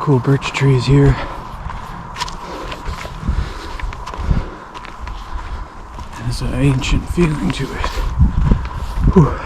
cool birch trees here. There's an ancient feeling to it. Whew.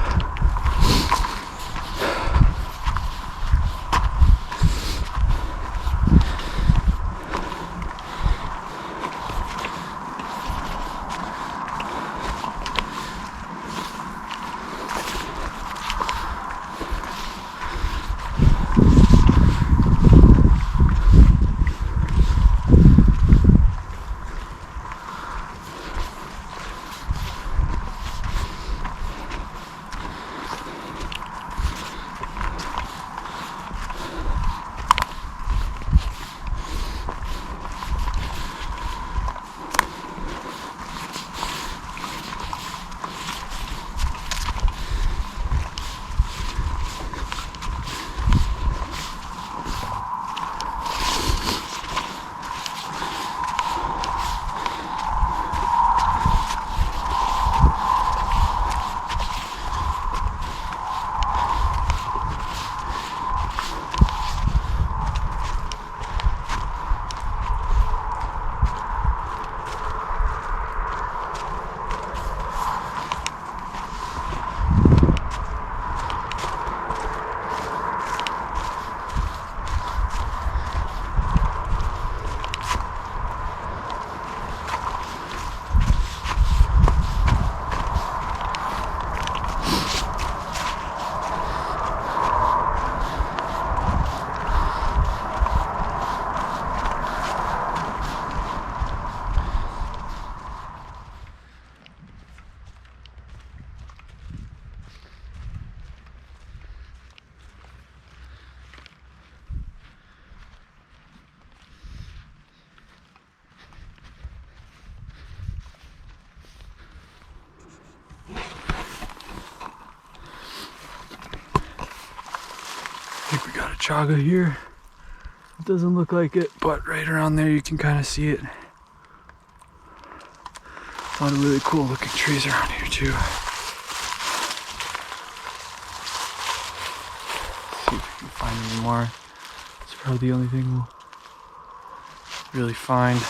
I think we got a chaga here. It doesn't look like it, but right around there you can kind of see it. A lot of really cool looking trees around here too. Let's see if we can find any more. It's probably the only thing we'll really find.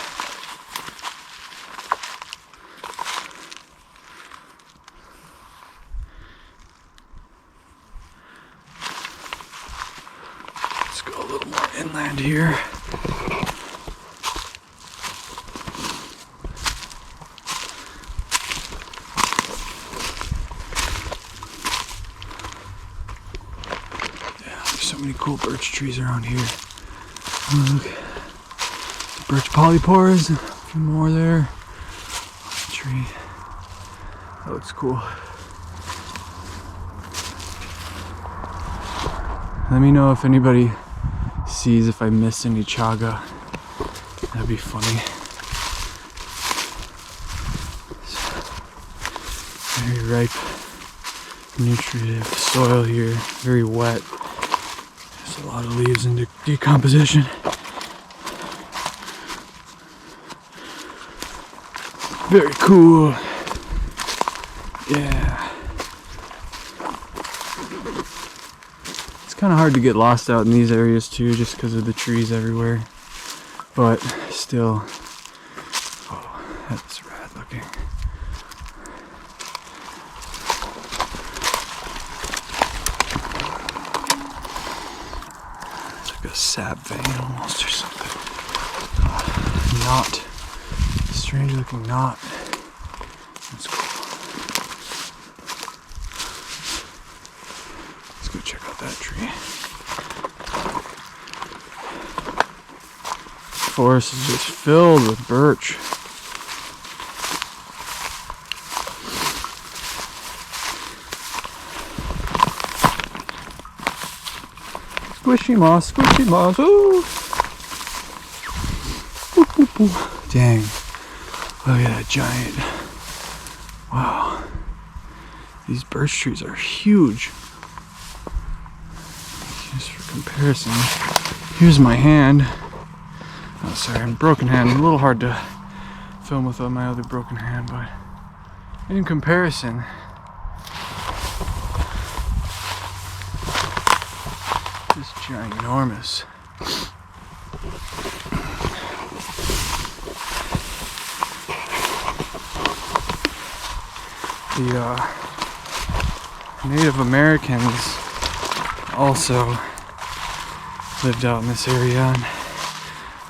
Let's go a little more inland here. So many cool birch trees around here. Oh, look. Birch polypores, a few more there. Tree. That looks cool. Let me know if anybody sees if I miss any chaga. That'd be funny. Very ripe, nutritive soil here. Very wet. There's a lot of leaves in decomposition. Very cool. Yeah. It's kind of hard to get lost out in these areas too, just because of the trees everywhere. But still, oh, that's rad looking. A sap vein almost or something. Knot. Strange looking knot. That's cool. Let's go check out that tree. The forest is just filled with birch. Squishy moss, squishy moss, ooh! Ooh, ooh, ooh. Dang, look at that giant. Wow. These birch trees are huge. Just for comparison, here's my hand. Oh, sorry, I'm broken hand. A little hard to film with my other broken hand, but in comparison, ginormous. The Native Americans also lived out in this area, and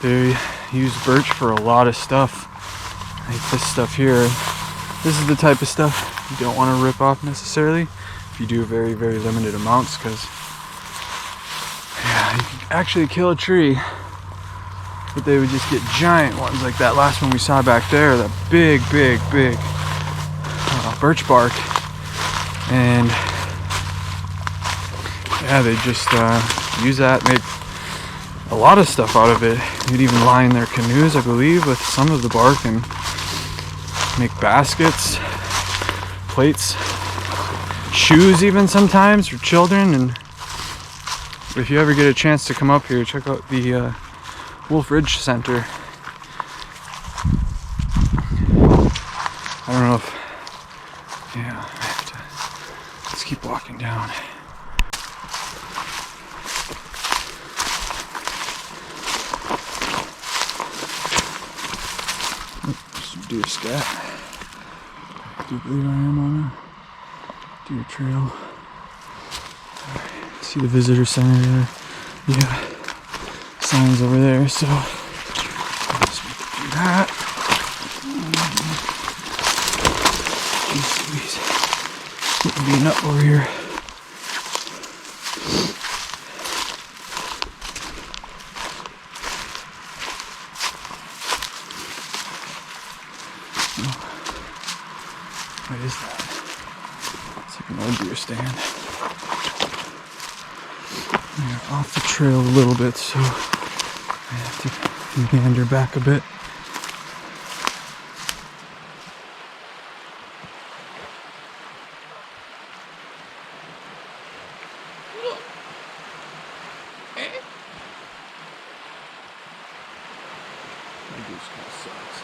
they used birch for a lot of stuff. Like this stuff here. This is the type of stuff you don't want to rip off necessarily if you do very, very limited amounts, because yeah, you can actually kill a tree, but they would just get giant ones like that last one we saw back there, that big birch bark, and yeah, they just use that, make a lot of stuff out of it. You'd even line their canoes, I believe, with some of the bark, and make baskets, plates, shoes even sometimes for children. And if you ever get a chance to come up here, check out the Wolf Ridge Center. I don't know if, yeah, I have to, let's keep walking down. Some deer scat. I do believe I am on a deer trail. Right. See the visitor center there? Yeah. Signs over there, so let's do that. Jeez, getting beaten up over here. What is that? It's like an old deer stand. We're off the trail a little bit, so I have to meander back a bit. My goose kind of sucks.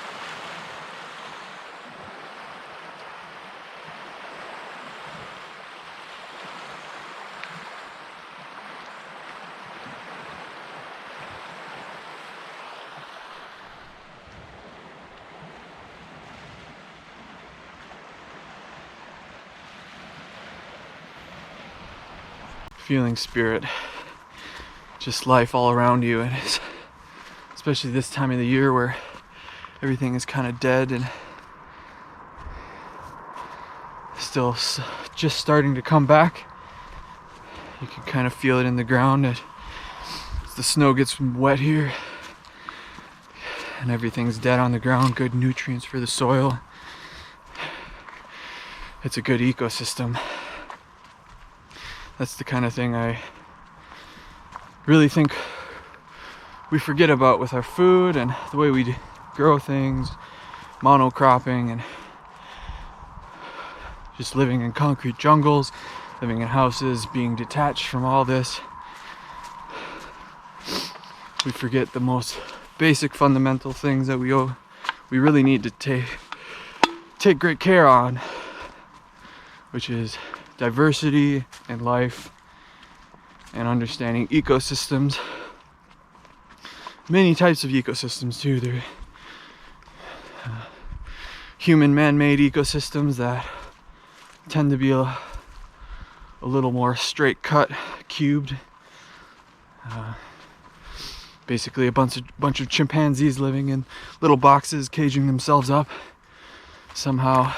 Feeling spirit, just life all around you, and it's especially this time of the year where everything is kind of dead and still just starting to come back. You can kind of feel it in the ground as the snow gets wet here and everything's dead on the ground. Good nutrients for the soil. It's a good ecosystem. That's the kind of thing I really think we forget about with our food and the way we grow things, monocropping, and just living in concrete jungles, living in houses, being detached from all this. We forget the most basic fundamental things that we really need to take great care on, which is diversity and life and understanding ecosystems. Many types of ecosystems too. They're human man-made ecosystems that tend to be a little more straight cut, cubed. Basically a bunch of chimpanzees living in little boxes, caging themselves up. Somehow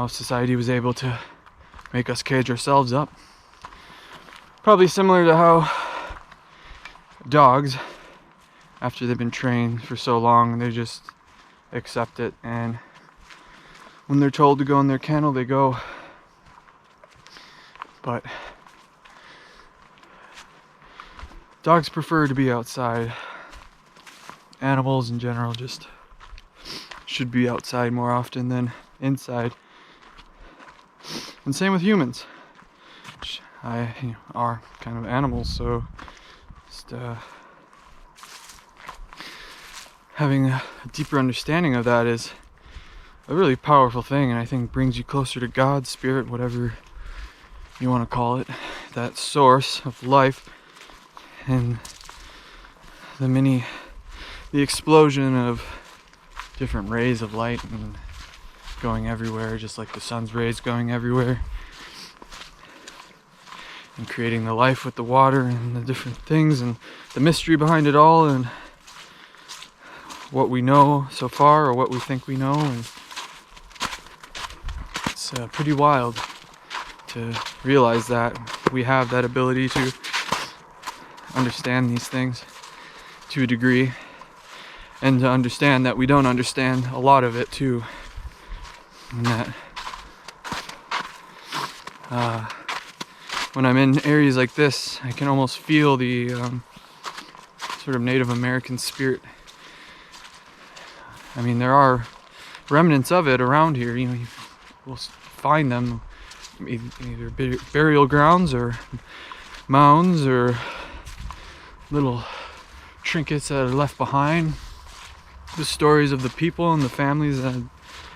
society was able to make us cage ourselves up. Probably similar to how dogs, after they've been trained for so long, they just accept it, and when they're told to go in their kennel, they go. But dogs prefer to be outside. Animals in general just should be outside more often than inside. And same with humans, which are kind of animals, so just having a deeper understanding of that is a really powerful thing, and I think brings you closer to God, spirit, whatever you want to call it, that source of life, and the explosion of different rays of light and going everywhere, just like the sun's rays going everywhere, and creating the life with the water and the different things and the mystery behind it all and what we know so far, or what we think we know. And it's pretty wild to realize that we have that ability to understand these things to a degree, and to understand that we don't understand a lot of it too, and that when I'm in areas like this, I can almost feel the sort of Native American spirit. I mean, there are remnants of it around here. You know, you will find them either burial grounds or mounds or little trinkets that are left behind. The stories of the people and the families that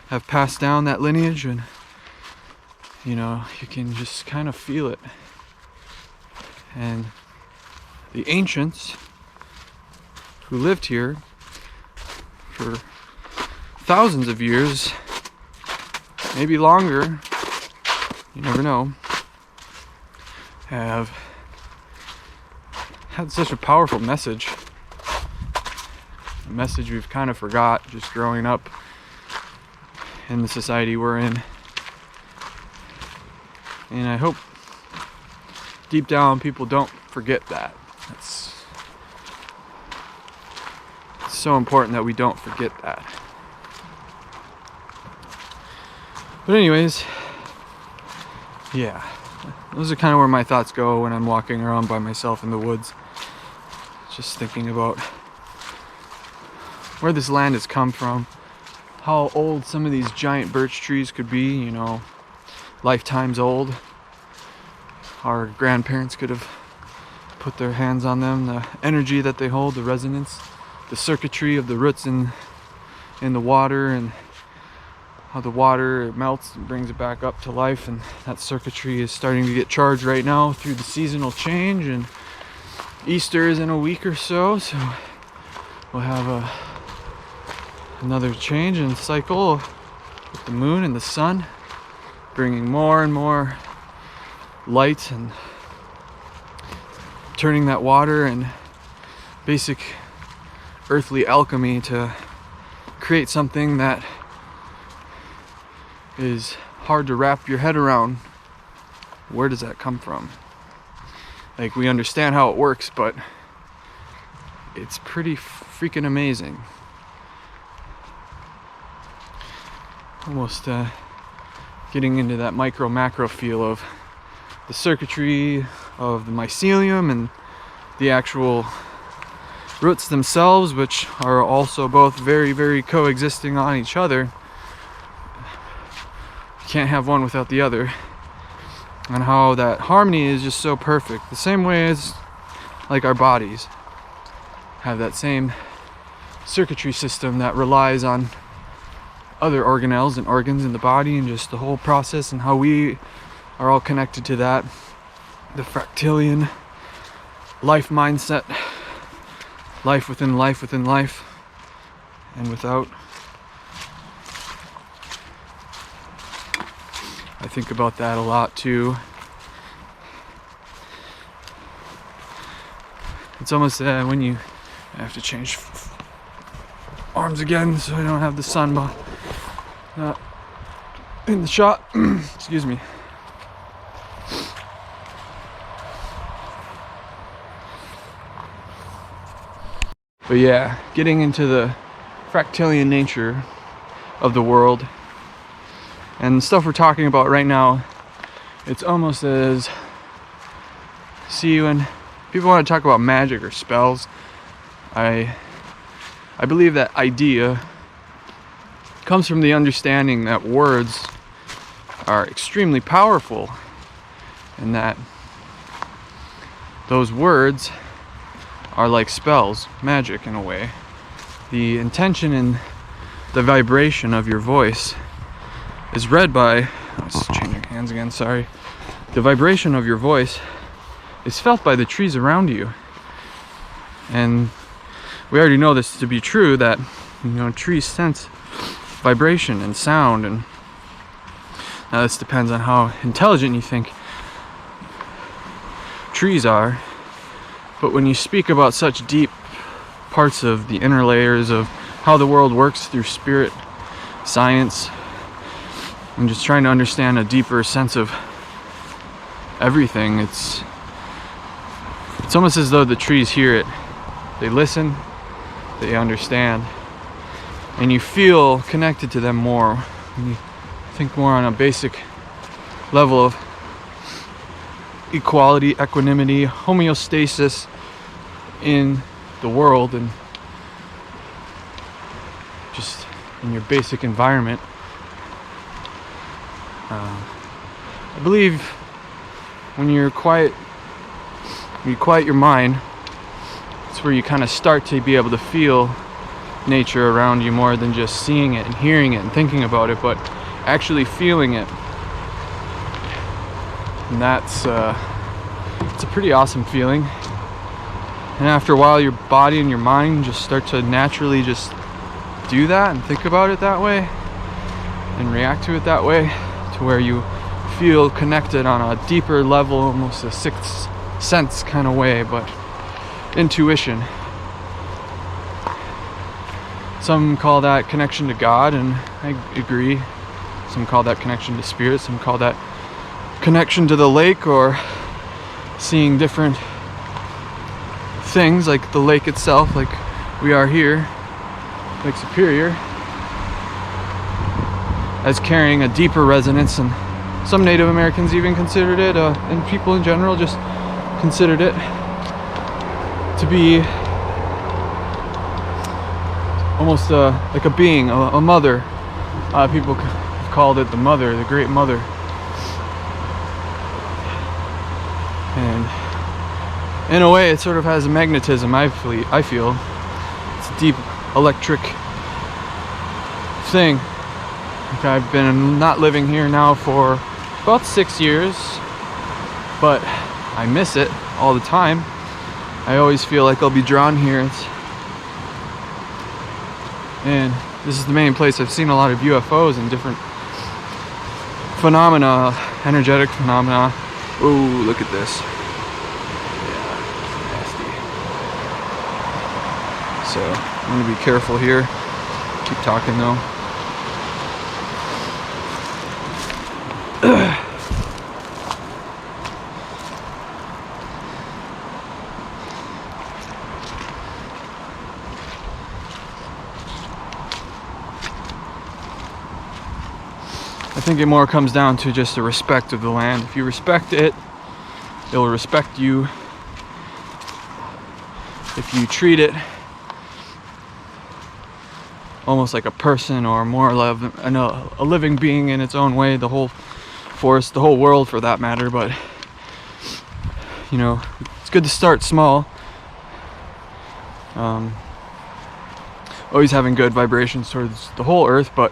have passed down that lineage, and you know, you can just kind of feel it. And the ancients who lived here for thousands of years, maybe longer, you never know, have had such a powerful message. A message we've kind of forgot just growing up in the society we're in. And I hope deep down people don't forget that. It's so important that we don't forget that. But anyways, yeah, those are kind of where my thoughts go when I'm walking around by myself in the woods. Just thinking about where this land has come from, how old some of these giant birch trees could be, you know, lifetimes old. Our grandparents could have put their hands on them, the energy that they hold, the resonance, the circuitry of the roots in the water, and how the water melts and brings it back up to life. And that circuitry is starting to get charged right now through the seasonal change, and Easter is in a week or so, so we'll have another change in cycle with the moon and the sun bringing more and more light and turning that water and basic earthly alchemy to create something that is hard to wrap your head around. Where does that come from? Like, we understand how it works, but it's pretty freaking amazing. Almost getting into that micro macro feel of the circuitry of the mycelium and the actual roots themselves, which are also both very, very coexisting on each other. You can't have one without the other. And how that harmony is just so perfect. The same way as like our bodies have that same circuitry system that relies on other organelles and organs in the body, and just the whole process and how we are all connected to that. The fractillion life mindset, life within life within life, and without. I think about that a lot too. It's almost when you have to change arms again so I don't have the sun in the shot. Excuse me. But yeah, getting into the fractillion nature of the world and the stuff we're talking about right now, it's almost as, see, when people want to talk about magic or spells, I believe that idea comes from the understanding that words are extremely powerful, and that those words are like spells, magic in a way. The intention and the vibration of your voice is read by, let's changing hands again, sorry. The vibration of your voice is felt by the trees around you. And we already know this to be true, that, you know, trees sense vibration and sound, and Now this depends on how intelligent you think trees are, but when you speak about such deep parts of the inner layers of how the world works through spirit, science, and just trying to understand a deeper sense of everything, it's almost as though the trees hear it. They listen, they understand, and you feel connected to them more. And you think more on a basic level of equality, equanimity, homeostasis in the world and just in your basic environment. I believe when you quiet your mind, it's where you kind of start to be able to feel nature around you more than just seeing it and hearing it and thinking about it, but actually feeling it. And that's it's a pretty awesome feeling. And after a while, your body and your mind just start to naturally just do that and think about it that way and react to it that way, to where you feel connected on a deeper level, almost a sixth sense kind of way, but intuition. Some call that connection to God, and I agree. Some call that connection to spirit, some call that connection to the lake, or seeing different things like the lake itself, like we are here, Lake Superior, as carrying a deeper resonance. And some Native Americans even considered it, and people in general just considered it to be almost like a being, a mother. People have called it the mother, the great mother. And in a way, it sort of has a magnetism, I feel. It's a deep electric thing. Like, I've been not living here now for about 6 years, but I miss it all the time. I always feel like I'll be drawn here. And this is the main place I've seen a lot of UFOs and different phenomena, energetic phenomena. Ooh, look at this. Yeah, nasty. So I'm gonna be careful here. Keep talking though. I think it more comes down to just the respect of the land. If you respect it, it will respect you. If you treat it almost like a person, or more a living being in its own way, the whole forest, the whole world for that matter. But you know, it's good to start small. Always having good vibrations towards the whole earth, but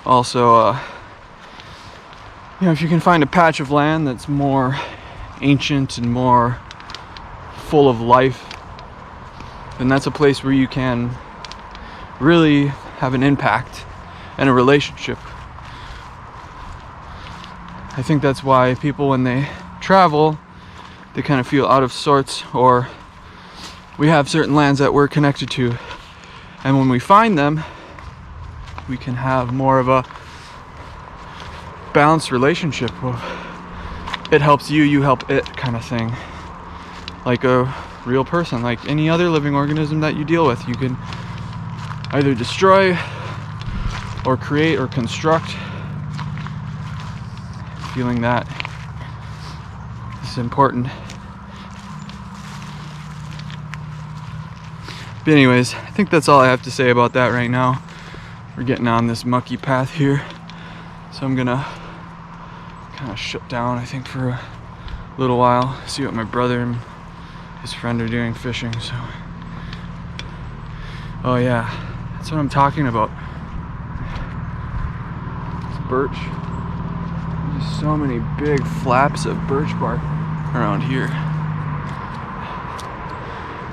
also you know, if you can find a patch of land that's more ancient and more full of life, then that's a place where you can really have an impact and a relationship. I think that's why people, when they travel, they kind of feel out of sorts, or we have certain lands that we're connected to, and when we find them, we can have more of a balanced relationship of it helps you, you help it kind of thing. Like a real person, like any other living organism that you deal with. You can either destroy or create or construct. Feeling that is important. But anyways, I think that's all I have to say about that right now. We're getting on this mucky path here, so I'm gonna kind of shut down, I think, for a little while, see what my brother and his friend are doing fishing. So, oh yeah, that's what I'm talking about. It's birch. There's so many big flaps of birch bark around here.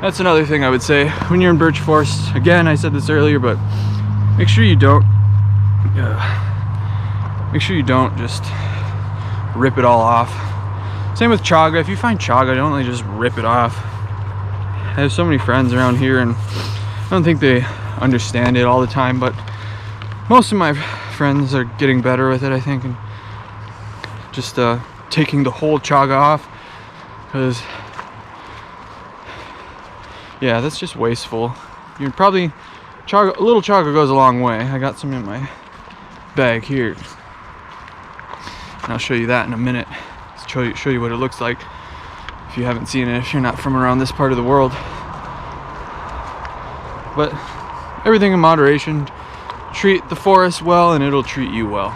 That's another thing I would say when you're in birch forest. Again, I said this earlier, but make sure you don't make sure you don't just rip it all off. Same with chaga. If you find chaga, don't like just rip it off. I have so many friends around here, and I don't think they understand it all the time, but most of my friends are getting better with it, I think, and just taking the whole chaga off, because yeah, that's just wasteful. You're probably chaga, a little chaga goes a long way. I got some in my bag here, and I'll show you that in a minute. Show you what it looks like if you haven't seen it, if you're not from around this part of the world. But everything in moderation. Treat the forest well and it'll treat you well.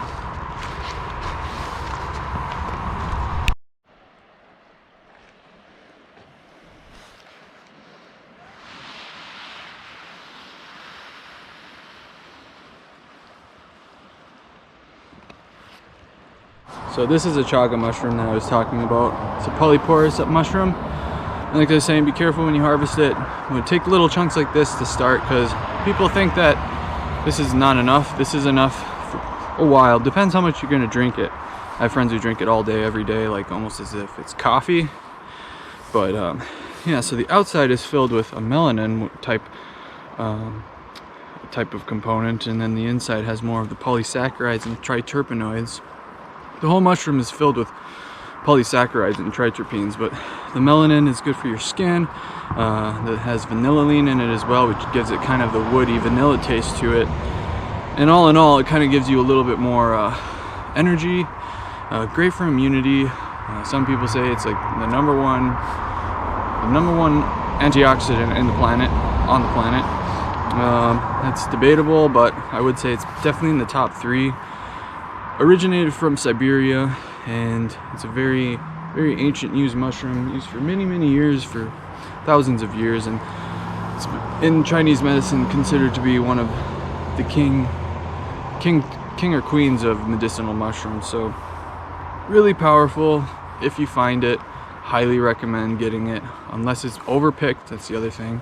So this is a chaga mushroom that I was talking about. It's a polyporous mushroom. And like I was saying, be careful when you harvest it. You take little chunks like this to start, because people think that this is not enough. This is enough for a while. Depends how much you're gonna drink it. I have friends who drink it all day, every day, like almost as if it's coffee. But yeah, so the outside is filled with a melanin type of component, and then the inside has more of the polysaccharides and triterpenoids. The whole mushroom is filled with polysaccharides and triterpenes, but the melanin is good for your skin. That has vanilline in it as well, which gives it kind of the woody vanilla taste to it. And all in all, it kind of gives you a little bit more energy. Great for immunity. Some people say it's like the number one antioxidant in the planet, on the planet. That's debatable, but I would say it's definitely in the top 3. Originated from Siberia, and it's a very, very ancient used mushroom, used for many, many years, for thousands of years, and it's in Chinese medicine considered to be one of the king or queens of medicinal mushrooms. So really powerful. If you find it, highly recommend getting it, unless it's overpicked. That's the other thing.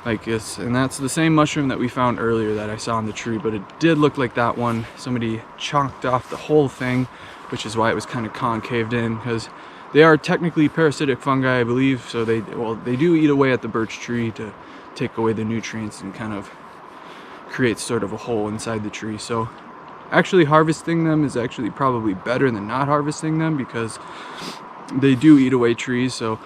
Like this, and that's the same mushroom that we found earlier that I saw on the tree, but it did look like that one. Somebody chonked off the whole thing, which is why it was kind of concaved in, because they are technically parasitic fungi, I believe. So they do eat away at the birch tree to take away the nutrients and kind of create sort of a hole inside the tree. So actually harvesting them is actually probably better than not harvesting them, because they do eat away trees. So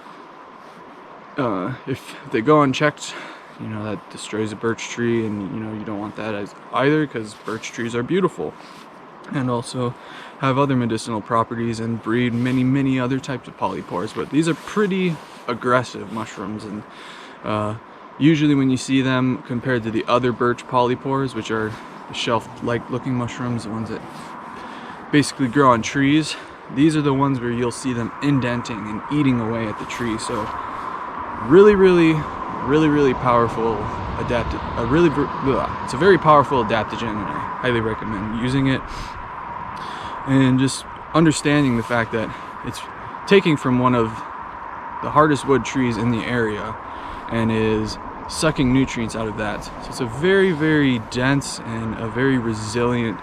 if they go unchecked, you know, that destroys a birch tree, and you know, you don't want that as either, because birch trees are beautiful and also have other medicinal properties and breed many other types of polypores. But these are pretty aggressive mushrooms, and usually when you see them compared to the other birch polypores, which are the shelf-like looking mushrooms, the ones that basically grow on trees, these are the ones where you'll see them indenting and eating away at the tree. So really powerful it's a very powerful adaptogen, and I highly recommend using it. And just understanding the fact that it's taking from one of the hardest wood trees in the area and is sucking nutrients out of that. So it's a very dense and a very resilient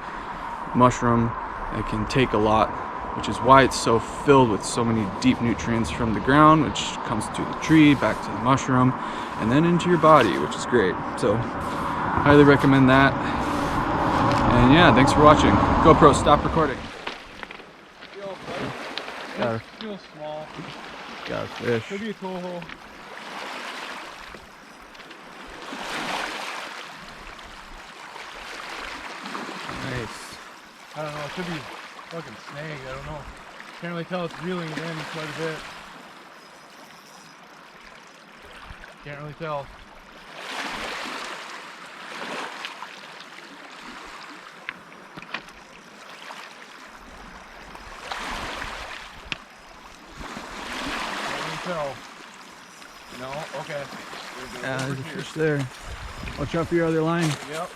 mushroom that can take a lot, which is why it's so filled with so many deep nutrients from the ground, which comes to the tree, back to the mushroom, and then into your body, which is great. So highly recommend that. And yeah, thanks for watching. GoPro, stop recording. It feels small. Got a fish. Could be a coho. Nice. I don't know, it could be fucking snag, I don't know. Can't really tell, it's reeling it in quite a bit. Can't really tell. Can't really tell. No? Okay. Yeah, there's a fish there. Watch out for your other line. Yep.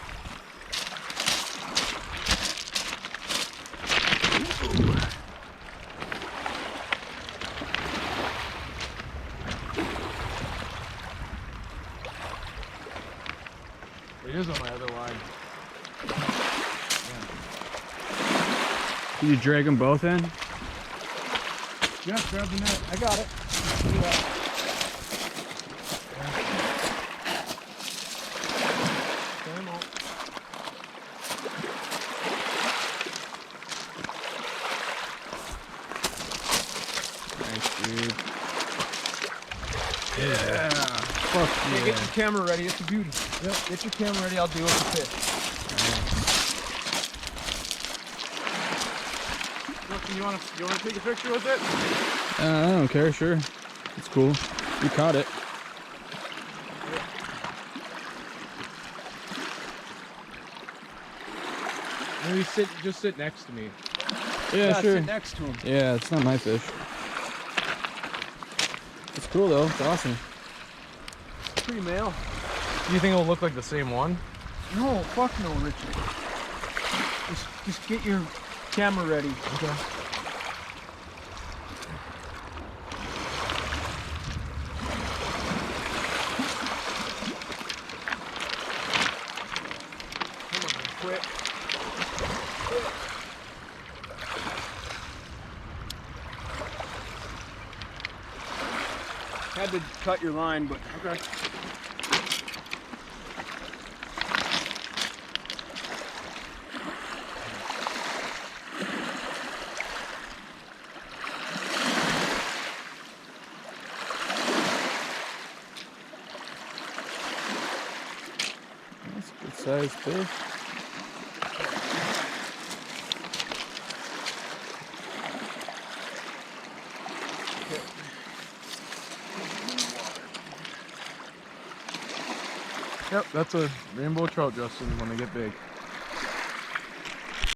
It is on my other line. Yeah. Can you drag them both in? Yeah, grab the net. I got it. Do that. Come on. Nice, dude. Yeah. Fuck Yeah, get your camera ready. It's a beauty. Yep. Get your camera ready. I'll deal with the fish. Justin, you wanna take a picture with it? I don't care, sure. It's cool. You caught it. Maybe just sit next to me. Yeah, sure. Sit next to him. Yeah, it's not my fish. It's cool though. It's awesome. Pretty male. Do you think it'll look like the same one? No, fuck no, Richard. Just get your camera ready. Okay. Come on, quit. Had to cut your line, but Okay. That's a good sized fish. Yep, that's a rainbow trout, Justin, when they get big.